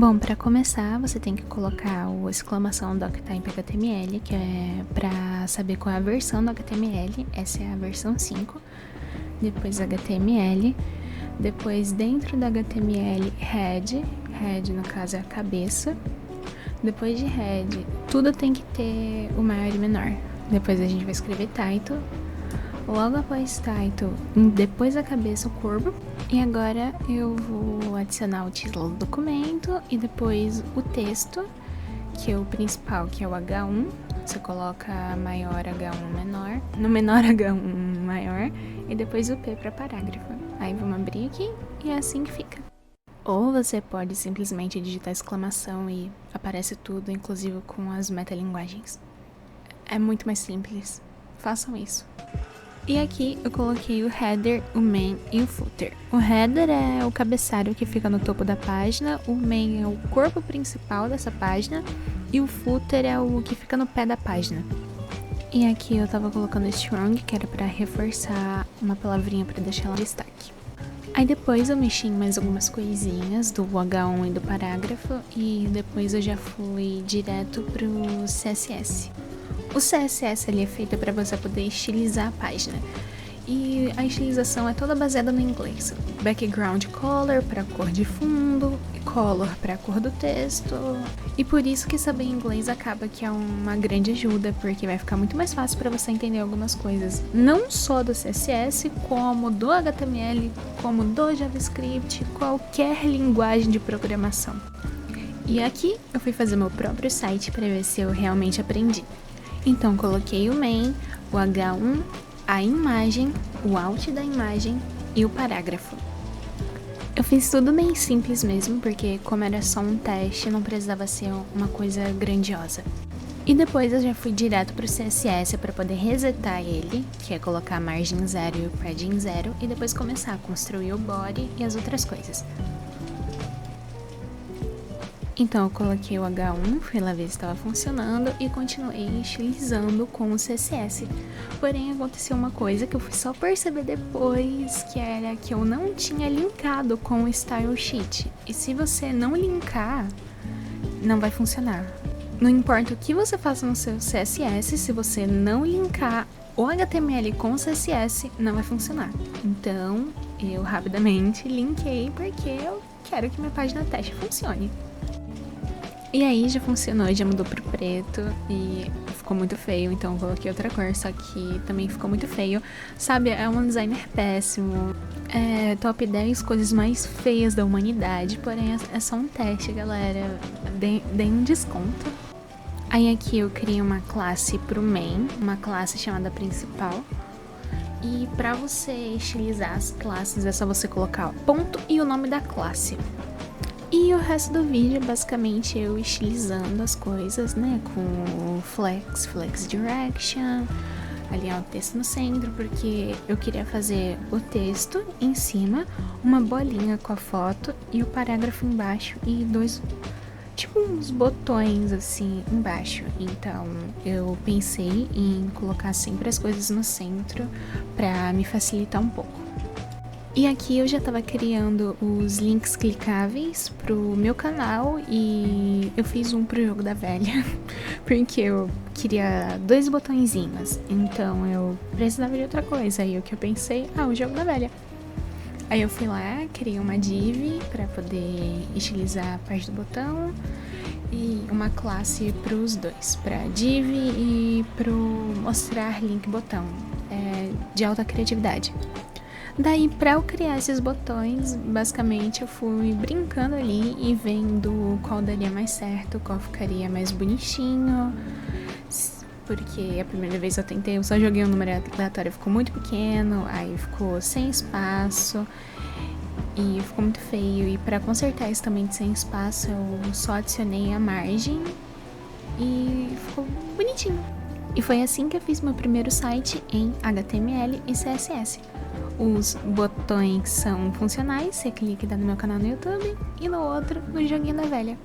Bom, para começar, você tem que colocar o exclamação doctype HTML, que é para saber qual é a versão do HTML. Essa é a versão 5. Depois HTML. Depois, dentro da HTML, head. Head, no caso, é a cabeça. Depois de head, tudo tem que ter o maior e menor. Depois a gente vai escrever title. Logo após title, depois da cabeça, o corpo. E agora eu vou adicionar o título do documento e depois o texto, que é o principal, que é o H1. Você coloca maior H1 menor, no menor H1 maior, e depois o P para parágrafo. Aí vamos abrir aqui e é assim que fica. Ou você pode simplesmente digitar exclamação e aparece tudo, inclusive com as metalinguagens. É muito mais simples. Façam isso. E aqui eu coloquei o header, o main e o footer. O header é o cabeçalho que fica no topo da página, o main é o corpo principal dessa página e o footer é o que fica no pé da página. E aqui eu tava colocando strong, que era pra reforçar uma palavrinha pra deixar ela em destaque. Aí depois eu mexi em mais algumas coisinhas do H1 e do parágrafo e depois eu já fui direto pro CSS. O CSS ali é feito para você poder estilizar a página. E a estilização é toda baseada no inglês. Background color para cor de fundo, color para a cor do texto. E por isso que saber inglês acaba que é uma grande ajuda, porque vai ficar muito mais fácil para você entender algumas coisas. Não só do CSS, como do HTML, como do JavaScript, qualquer linguagem de programação. E aqui eu fui fazer meu próprio site para ver se eu realmente aprendi. Então, coloquei o main, o H1, a imagem, o alt da imagem e o parágrafo. Eu fiz tudo bem simples mesmo, porque como era só um teste, não precisava ser uma coisa grandiosa. E depois eu já fui direto pro CSS para poder resetar ele, que é colocar a margem 0 e o padding 0, e depois começar a construir o body e as outras coisas. Então eu coloquei o H1, fui lá ver se estava funcionando e continuei estilizando com o CSS. Porém aconteceu uma coisa que eu fui só perceber depois, que era que eu não tinha linkado com o Style Sheet. E se você não linkar, não vai funcionar. Não importa o que você faça no seu CSS, se você não linkar o HTML com o CSS, não vai funcionar. Então eu rapidamente linkei porque eu quero que minha página teste funcione. E aí já funcionou, já mudou pro preto e ficou muito feio, então eu coloquei outra cor, só que também ficou muito feio. Sabe, é um designer péssimo, é top 10 coisas mais feias da humanidade, porém é só um teste, galera, deem um desconto. Aí aqui eu criei uma classe pro main, uma classe chamada principal. E pra você estilizar as classes é só você colocar ponto e o nome da classe. E o resto do vídeo, basicamente, eu estilizando as coisas, né, com flex direction, alinhar o texto no centro, porque eu queria fazer o texto em cima, uma bolinha com a foto e o parágrafo embaixo e uns botões assim embaixo. Então eu pensei em colocar sempre as coisas no centro pra me facilitar um pouco. E aqui eu já tava criando os links clicáveis pro meu canal e eu fiz um pro jogo da velha, porque eu queria 2 botõezinhos, então eu precisava de outra coisa, aí o que eu pensei, o jogo da velha. Aí eu fui lá, criei uma div pra poder estilizar a parte do botão e uma classe pros dois, pra div e pro mostrar link botão, de alta criatividade. Daí, pra eu criar esses botões, basicamente eu fui brincando ali e vendo qual daria mais certo, qual ficaria mais bonitinho. Porque a primeira vez eu tentei, eu só joguei um número aleatório, ficou muito pequeno, aí ficou sem espaço e ficou muito feio. E pra consertar isso também de sem espaço, eu só adicionei a margem e ficou bonitinho. E foi assim que eu fiz meu primeiro site em HTML e CSS. Os botões são funcionais, você clica e dá no meu canal no YouTube, e no outro, no joguinho da velha.